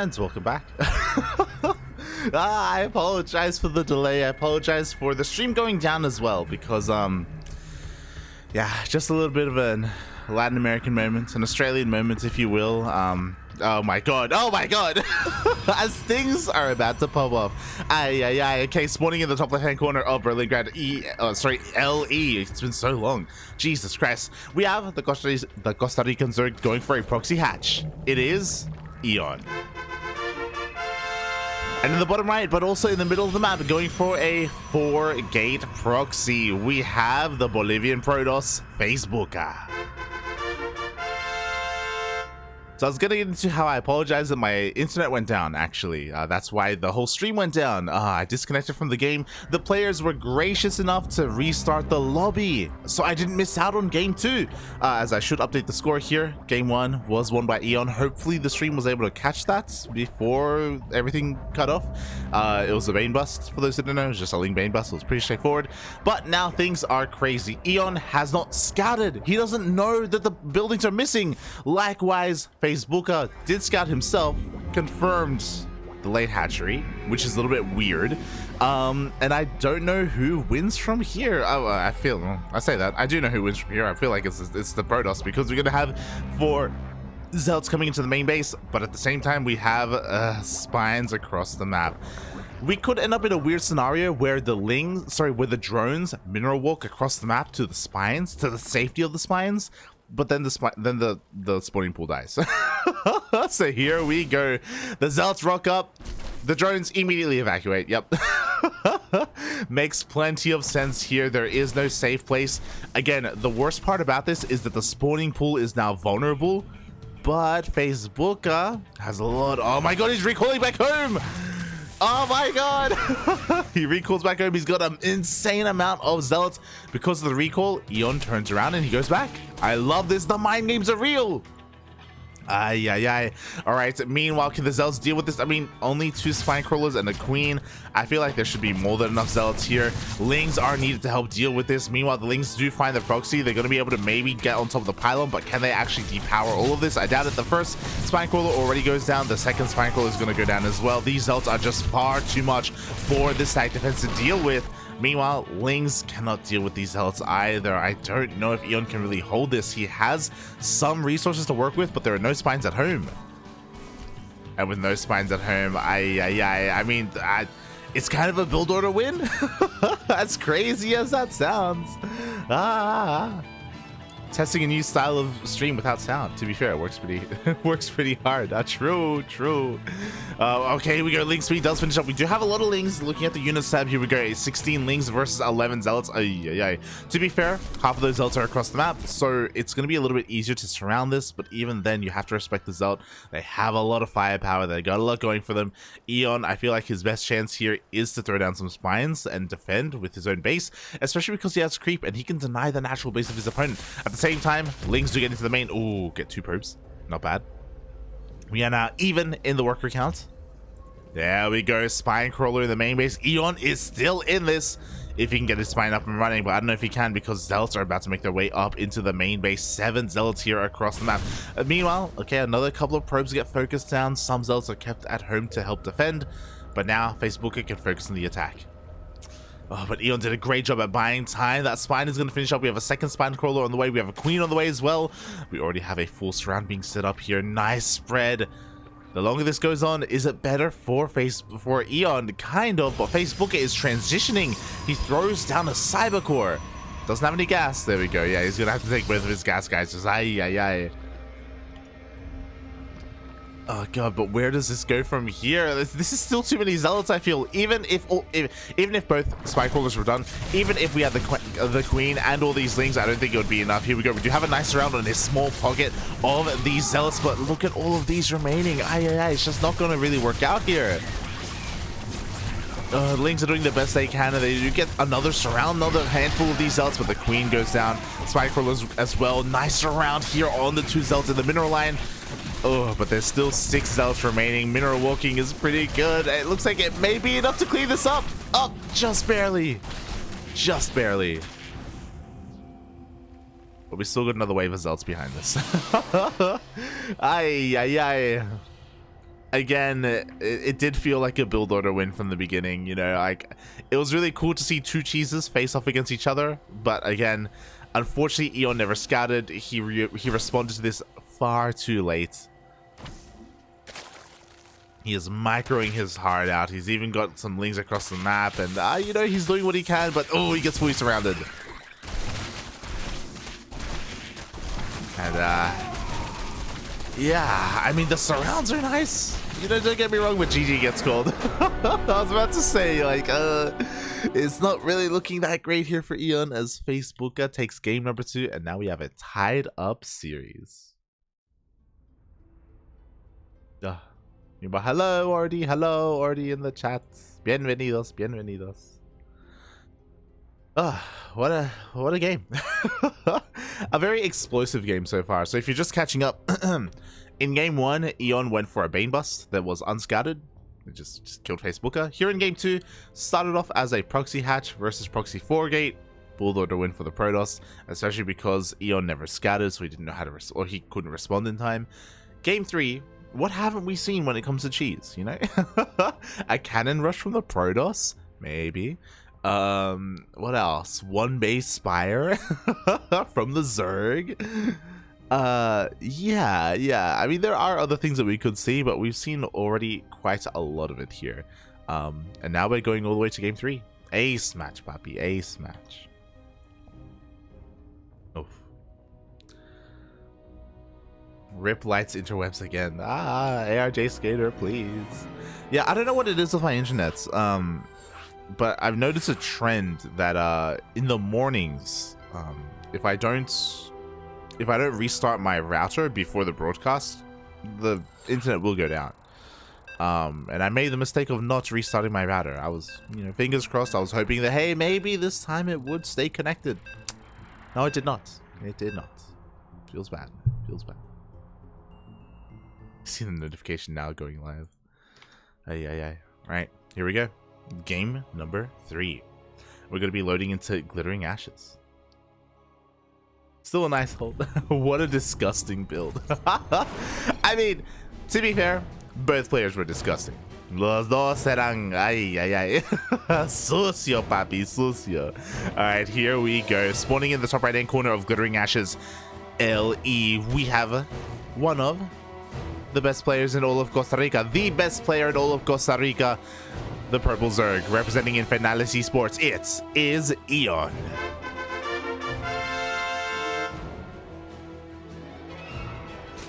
and welcome back. I apologize for the delay. I apologize for the stream going down as well because yeah, just a little bit of a Latin American moment, an Australian moment, if you will. Oh my god, as things are about to pop off. Okay, spawning in the top left hand corner of Berlingrad LE. It's been so long, Jesus Christ. We have the Costa Rican Zerg going for a proxy hatch. It is EON. And in the bottom right, but also in the middle of the map, going for a 4-gate proxy, we have the Bolivian Protoss Faesbuca. So I was getting into how I apologize that my internet went down, actually. That's why the whole stream went down. I disconnected from the game. The players were gracious enough to restart the lobby, so I didn't miss out on game 2. As I should update the score here. Game 1 was won by EON. Hopefully the stream was able to catch that before everything cut off. It was a main bust, for those who didn't know. It was just a link main bust. It was pretty straightforward. But now things are crazy. EON has not scouted. He doesn't know that the buildings are missing. Likewise, Faesbuca did scout himself, confirmed the late hatchery, which is a little bit weird. And I don't know who wins from here. I say that. I do know who wins from here. I feel like it's the Protoss, because we're going to have 4 Zealots coming into the main base, but at the same time, we have spines across the map. We could end up in a weird scenario where where the drones mineral walk across the map to the spines, to the safety of the spines. But then the spawning pool dies. So here we go. The Zealots rock up. The drones immediately evacuate. Yep. Makes plenty of sense here. There is no safe place. Again, the worst part about this is that the spawning pool is now vulnerable. But Faesbuca has a lot. Oh my god, he's recalling back home. Oh my god. He recalls back home. He's got an insane amount of Zealots. Because of the recall, EON turns around and he goes back. I love this. The mind games are real. All right, meanwhile, can the Zealots deal with this? I mean, only 2 spine crawlers and a queen. I feel like there should be more than enough Zealots here. Lings are needed to help deal with this. Meanwhile, the Lings do find the proxy. They're going to be able to maybe get on top of the pylon, but can they actually depower all of this? I doubt it. The first spine crawler already goes down. The second spine crawler is going to go down as well. These Zealots are just far too much for this side defense to deal with. Meanwhile, Lings cannot deal with these Zealots either. I don't know if EON can really hold this. He has some resources to work with, but there are no spines at home. And with no spines at home, I mean, it's kind of a build order win. As crazy as that sounds. Testing a new style of stream without sound. To be fair, it works pretty hard. True. Okay, we go. Ling speed does finish up. We do have a lot of Lings. Looking at the unit tab, here we go. 16 Lings versus 11 Zealots. To be fair, half of those Zealots are across the map, so it's going to be a little bit easier to surround this, but even then, you have to respect the Zealot. They have a lot of firepower. They got a lot going for them. EON, I feel like his best chance here is to throw down some spines and defend with his own base, especially because he has creep and he can deny the natural base of his opponent. At the same time, Lings do get into the main. Ooh, get 2 probes. Not bad. We are now even in the worker count. There we go. Spine crawler in the main base. EON is still in this. If he can get his spine up and running, but I don't know if he can because Zealots are about to make their way up into the main base. 7 Zealots here across the map. Meanwhile, okay, another couple of probes get focused down. Some Zealots are kept at home to help defend, but now Faesbuca can focus on the attack. Oh, but EON did a great job at buying time. That spine is going to finish up. We have a second spine crawler on the way. We have a queen on the way as well. We already have a full surround being set up here. Nice spread. The longer this goes on, is it better for EON? Kind of, but Faesbuca is transitioning. He throws down a cyber core. Doesn't have any gas. There we go. Yeah, he's going to have to take both of his gas guys. Just oh god, but where does this go from here? This is still too many Zealots, I feel. Even if both spine crawlers were done, even if we had the queen and all these Lings, I don't think it would be enough. Here we go. We do have a nice round on this small pocket of these Zealots, but look at all of these remaining. It's just not going to really work out here. Lings are doing the best they can, and they do get another surround, another handful of these Zealots, but the queen goes down. Spine crawlers as well. Nice surround here on the 2 Zealots in the mineral line. Oh, but there's still 6 Zealots remaining. Mineral walking is pretty good. It looks like it may be enough to clean this up. Oh, just barely. Just barely. But we still got another wave of Zealots behind this. again, it did feel like a build order win from the beginning, you know, like it was really cool to see two cheeses face off against each other, but again, unfortunately Eon never scouted. He responded to this far too late. He is microing his heart out. He's even got some links across the map, and you know, he's doing what he can, but oh, he gets fully surrounded. And yeah, I mean, the surrounds are nice. You know, don't get me wrong, but GG gets called. I was about to say, like, it's not really looking that great here for Eon as Faesbuca takes game number 2, and now we have a tied up series. Hello, already in the chat. Bienvenidos, bienvenidos. What a game. A very explosive game so far. So if you're just catching up, in game 1, Eon went for a Bane bust that was unscouted. It just killed Faesbuca. Here in game 2, started off as a proxy hatch versus proxy 4-gate. Build order win for the Protoss, especially because Eon never scouted, so he didn't know how to or he couldn't respond in time. Game 3, what haven't we seen when it comes to cheese, you know? A cannon rush from the Protoss? Maybe. What else? One base spire from the Zerg. Yeah. I mean, there are other things that we could see, but we've seen already quite a lot of it here. And now we're going all the way to game 3. Ace match, papi. Ace match. Oof. Rip lights interwebs again. ARJ skater, please. Yeah, I don't know what it is with my internets. But I've noticed a trend that in the mornings, if I don't restart my router before the broadcast, the internet will go down. And I made the mistake of not restarting my router. I was, you know, fingers crossed. I was hoping that, hey, maybe this time it would stay connected. No, it did not. It did not. Feels bad. Feels bad. See the notification now going live. Ay. Right, here we go. Game number 3. We're going to be loading into Glittering Ashes. Still a nice hold. What a disgusting build. I mean, to be fair, both players were disgusting. Los dos eran... Ay. Sucio, papi, sucio. Alright, here we go. Spawning in the top right-hand corner of Glittering Ashes, LE. We have one of the best players in all of Costa Rica. The best player in all of Costa Rica. The Purple Zerg, representing in Finales Esports, it is Eon.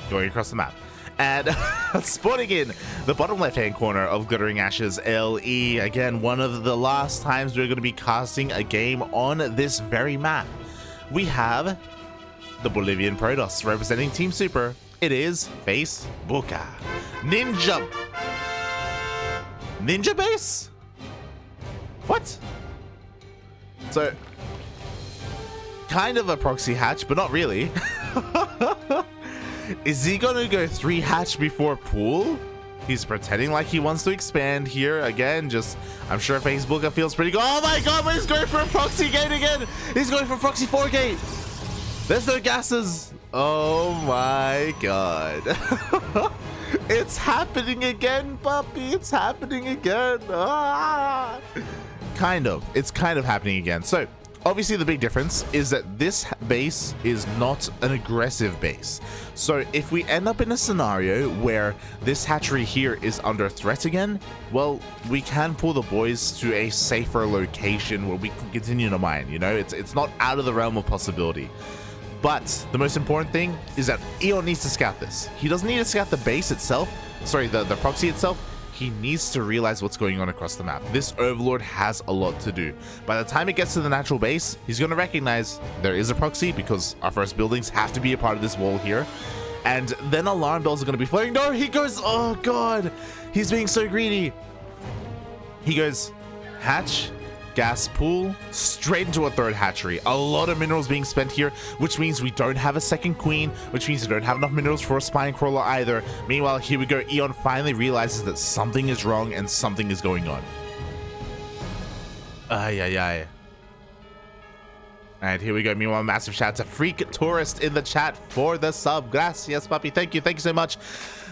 Going across the map. And spawning in the bottom left-hand corner of Glittering Ashes, LE. Again, one of the last times we're going to be casting a game on this very map. We have the Bolivian Protoss, representing Team Super. It is Faesbuca. Ninja base? What? So, kind of a proxy hatch, but not really. Is he gonna go 3 hatch before pool? He's pretending like he wants to expand here. Again, just, I'm sure Faesbuca feels pretty good. Oh my god, but he's going for a proxy gate again. He's going for proxy 4 gate. There's no gases. Oh my god. It's happening again, puppy. It's happening again. Kind of. It's kind of happening again. So, obviously the big difference is that this base is not an aggressive base. So, if we end up in a scenario where this hatchery here is under threat again, well, we can pull the boys to a safer location where we can continue to mine, you know? It's not out of the realm of possibility. But the most important thing is that Eon needs to scout this. He doesn't need to scout the base itself, sorry, the proxy itself. He needs to realize what's going on across the map. This Overlord has a lot to do. By the time it gets to the natural base, he's going to recognize there is a proxy because our first buildings have to be a part of this wall here. And then alarm bells are going to be flaring. No, he goes, oh god, he's being so greedy. He goes, hatch, gas pool, straight into a 3rd hatchery. A lot of minerals being spent here, which means we don't have a 2nd queen, which means we don't have enough minerals for a spine crawler either. Meanwhile, here we go. Eon finally realizes that something is wrong and something is going on. Ay. And here we go. Meanwhile, massive shout out to Freak Tourist in the chat for the sub. Gracias, papi. Thank you so much.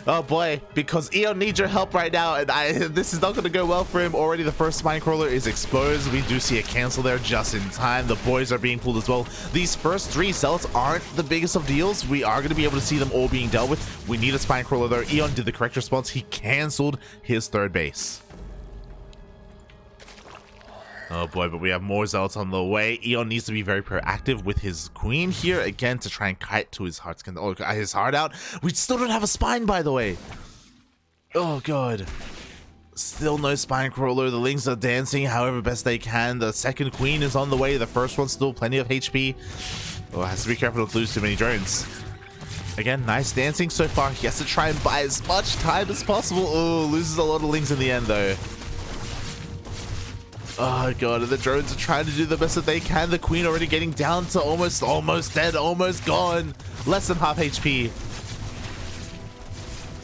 Oh boy, because EON needs your help right now, and this is not going to go well for him. Already the first spine crawler is exposed. We do see a cancel there just in time. The boys are being pulled as well. These first 3 zealots aren't the biggest of deals. We are going to be able to see them all being dealt with. We need a spine crawler though. EON did the correct response. He canceled his 3rd base. Oh boy, but we have more zealots on the way. EON needs to be very proactive with his queen here again to try and kite to his heart's his heart out. We still don't have a spine, by the way. Oh god. Still no spine crawler. The lings are dancing however best they can. The 2nd queen is on the way. The 1st one's still plenty of HP. Oh, has to be careful not to lose too many drones. Again, nice dancing so far. He has to try and buy as much time as possible. Oh, loses a lot of lings in the end though. Oh god, and the drones are trying to do the best that they can. The queen already getting down to almost dead, almost gone. Less than half HP.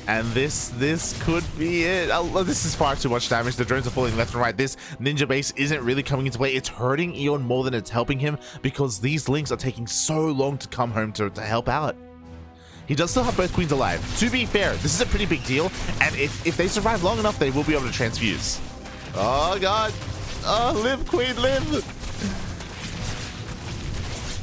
And this could be it. Oh, this is far too much damage. The drones are falling left and right. This ninja base isn't really coming into play. It's hurting EON more than it's helping him because these lings are taking so long to come home to help out. He does still have both queens alive. To be fair, this is a pretty big deal. And if they survive long enough, they will be able to transfuse. Oh god. Oh, live, queen, live!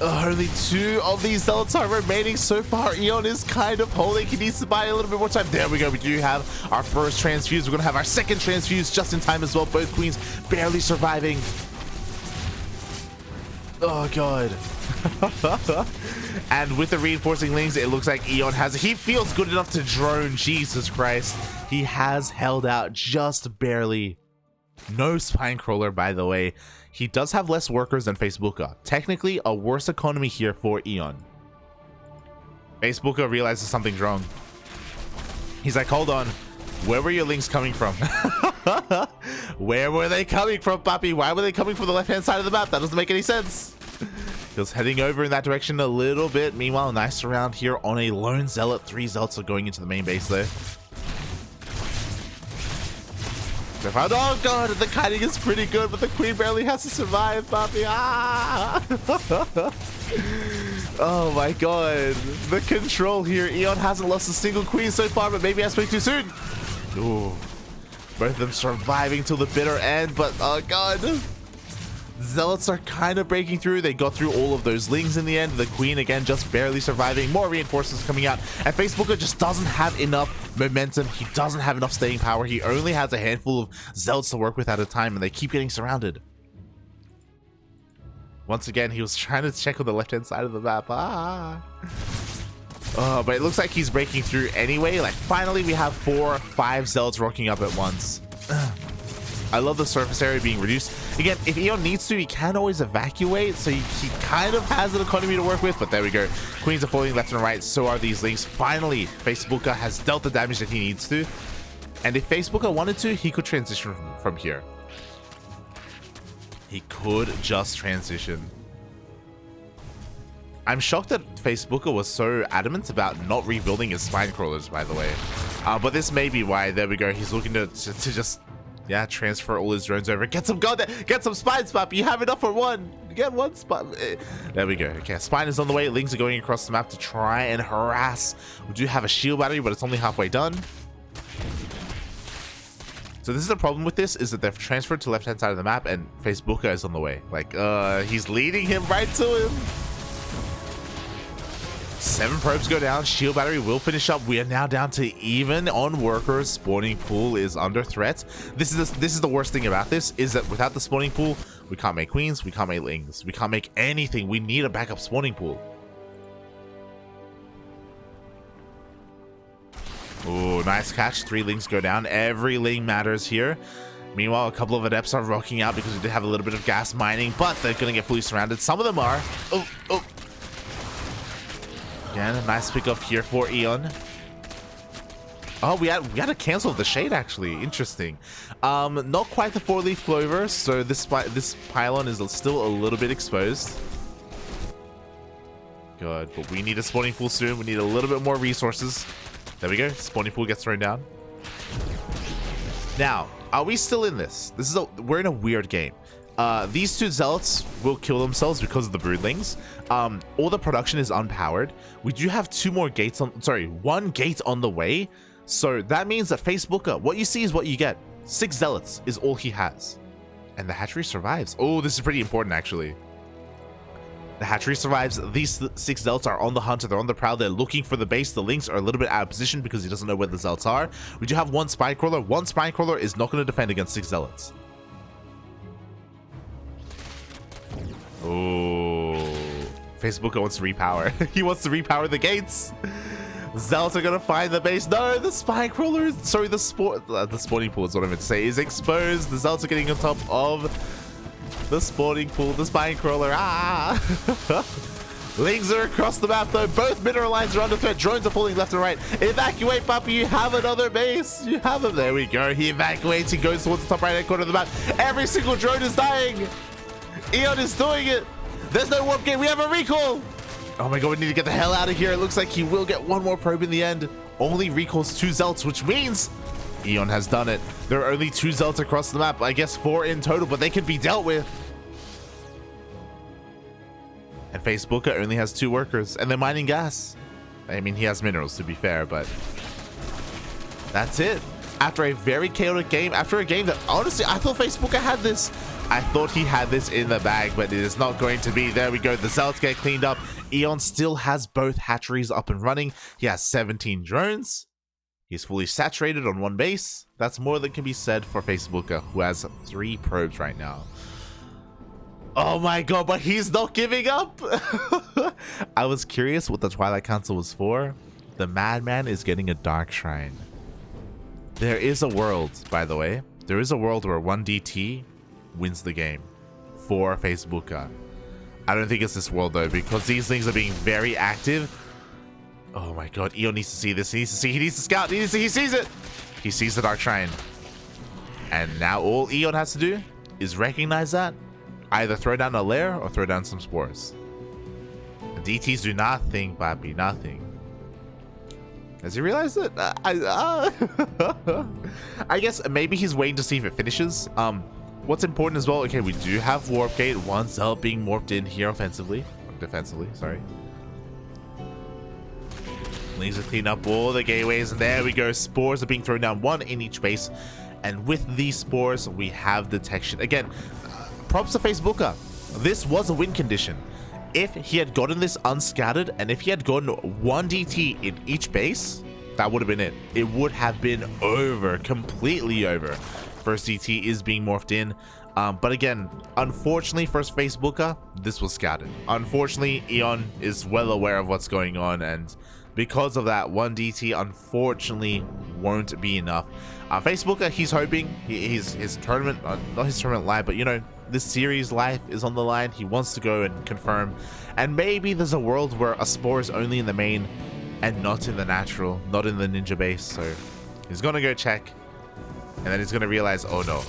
Only 2 of these zealots are remaining so far. EON is kind of holding. He needs to buy a little bit more time. There we go. We do have our first transfuse. We're going to have our 2nd transfuse just in time as well. Both queens barely surviving. Oh, God. And with the reinforcing lings, it looks like EON he feels good enough to drone. Jesus Christ. He has held out just barely. No spine crawler, by the way. He does have less workers than Faesbuca. Technically, a worse economy here for EON. Faesbuca realizes something's wrong. He's like, hold on. Where were your lings coming from? Where were they coming from, papi? Why were they coming from the left-hand side of the map? That doesn't make any sense. He was heading over in that direction a little bit. Meanwhile, nice round here on a lone zealot. 3 zealots are going into the main base, though. Oh god, the kiting is pretty good, but the queen barely has to survive, papi. Ah! Oh my god. The control here. EON hasn't lost a single queen so far, but maybe I spoke too soon. Ooh. Both of them surviving till the bitter end, but oh god. Zealots are kind of breaking through. They got through all of those lings in the end. The queen again just barely surviving. More reinforcements coming out, and Faesbuca just doesn't have enough momentum. He doesn't have enough staying power. He only has a handful of zealots to work with at a time, and they keep getting surrounded. Once again, he was trying to check on the left-hand side of the map. But it looks like he's breaking through anyway. Like, finally we have 4 or 5 zealots rocking up at once. I love the surface area being reduced. Again, if EON needs to, he can always evacuate, so he kind of has an economy to work with, but there we go. Queens are falling left and right, so are these lings. Finally, Faesbuca has dealt the damage that he needs to, and if Faesbuca wanted to, he could transition from here. He could just transition. I'm shocked that Faesbuca was so adamant about not rebuilding his spine crawlers, by the way. But this may be why. There we go. He's looking to just... yeah, transfer all his drones over. Get some spines, Pop. You have enough for one. Get one spine. There we go. Okay, spine is on the way. Lings are going across the map to try and harass. We do have a shield battery, but it's only halfway done. So this is the problem with this, is that they've transferred to left-hand side of the map, and Faesbuca is on the way. Like, he's leading him right to him. 7 probes go down. Shield battery will finish up. We are now down to even on workers. Spawning pool is under threat. This is the worst thing about this, is that without the spawning pool, we can't make queens, we can't make lings, we can't make anything. We need a backup spawning pool. Oh, nice catch. 3 lings go down. Every ling matters here. Meanwhile, a couple of adepts are rocking out because we did have a little bit of gas mining, but they're going to get fully surrounded. Some of them are. Oh. Again, a nice pickup here for EON. Oh, we had to cancel the shade, actually. Interesting. Not quite the 4-leaf clover, so this pylon is still a little bit exposed. Good, but we need a spawning pool soon. We need a little bit more resources. There we go. Spawning pool gets thrown down. Now, are we still in this? We're in a weird game. These two zealots will kill themselves because of the broodlings. All the production is unpowered. We do have two more gates on, sorry, one gate on the way. So that means that Faesbuca, what you see is what you get. 6 zealots is all he has. And the hatchery survives. Oh, this is pretty important actually. The hatchery survives. These 6 zealots are on the hunt. They're on the prowl. They're looking for the base. The lynx are a little bit out of position because he doesn't know where the zealots are. We do have one spine crawler. One spine crawler is not going to defend against 6 zealots. Oh, Faesbuca wants to repower. He wants to repower the gates. Zealots are gonna find the base. No, the spine crawler is, sorry, the spawning pool is what I meant to say, is exposed. The zealots are getting on top of the spawning pool. The spine crawler, Lings are across the map though. Both mineral lines are under threat. Drones are falling left and right. Evacuate, puppy. You have another base. You have him. There we go. He evacuates. He goes towards the top right hand corner of the map. Every single drone is dying. EON is doing it. There's no warp gate. We have a recall. Oh my god, we need to get the hell out of here. It looks like he will get one more probe in the end. Only recalls 2 zealots, which means EON has done it. There are only 2 zealots across the map. I guess 4 in total, but they can be dealt with. And Faesbuca only has 2 workers, and they're mining gas. I mean, he has minerals, to be fair, but that's it. After a very chaotic game, after a game that, honestly, I thought Faesbuca had this. I thought he had this in the bag, but it is not going to be. There we go. The zealots get cleaned up. EON still has both hatcheries up and running. He has 17 drones. He's fully saturated on 1 base. That's more than can be said for Faesbuca, who has 3 probes right now. Oh my god, but he's not giving up. I was curious what the Twilight Council was for. The madman is getting a dark shrine. There is a world, by the way. There is a world where 1 DT wins the game for Faesbuca. I don't think it's this world though, because these things are being very active. Oh my god, EON needs to see this. He needs to see. He needs to scout. He sees it. He sees the dark shrine. And now all EON has to do is recognize that. Either throw down a lair or throw down some spores. The DTs do nothing, Papi, nothing. Has he realized it? I guess maybe he's waiting to see if it finishes. What's important as well, okay, we do have warp gate, 1 zealot being morphed in here defensively, sorry. Needs to clean up all the gateways, and there we go. Spores are being thrown down, 1 in each base. And with these spores, we have detection. Again, props to Faesbuca. This was a win condition. If he had gotten this unscattered, and if he had gotten 1 DT in each base, that would have been it. It would have been over, completely over. First DT is being morphed in. But again, unfortunately for Faesbuca, this was scattered. Unfortunately, EON is well aware of what's going on, and because of that, 1 DT unfortunately won't be enough. Faesbuca, he's hoping his tournament, not his tournament live, but you know, this series life is on the line. He wants to go and confirm, and maybe there's a world where a spore is only in the main and not in the natural, not in the ninja base. So he's gonna go check, and then he's gonna realize, oh no.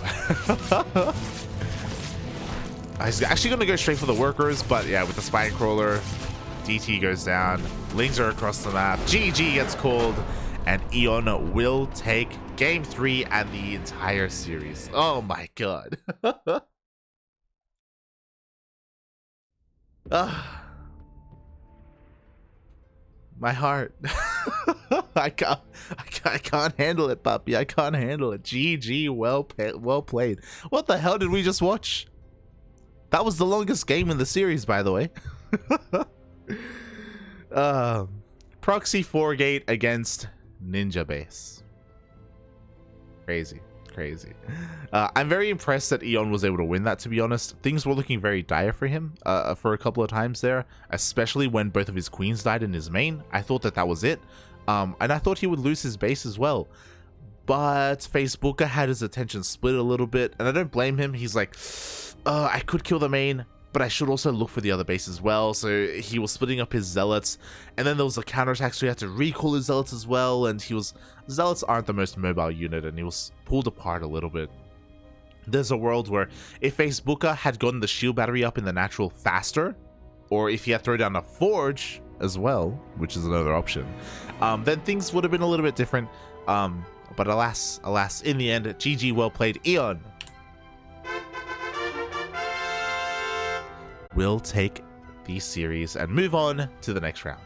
He's actually gonna go straight for the workers, but yeah, with the spine crawler, DT goes down. Lings are across the map. GG gets called, and EON will take game 3 and the entire series. Oh my god. My heart. I can't handle it, puppy. I can't handle it. GG, well played. What the hell did we just watch? That was the longest game in the series, by the way. Proxy 4 gate against Ninja base. Crazy. I'm very impressed that EON was able to win that, to be honest. Things were looking very dire for him for a couple of times there, especially when both of his queens died in his main. I thought that was it. And I thought he would lose his base as well. But Faesbuca had his attention split a little bit, and I don't blame him. He's like, I could kill the main, but I should also look for the other base as well. So he was splitting up his zealots, and then there was a counterattack, so he had to recall his zealots as well. And zealots aren't the most mobile unit, and he was pulled apart a little bit. There's a world where if Faesbuca had gotten the shield battery up in the natural faster, or if he had thrown down a forge as well, which is another option, then things would have been a little bit different. But alas, in the end, GG, well played, EON. will take the series and move on to the next round.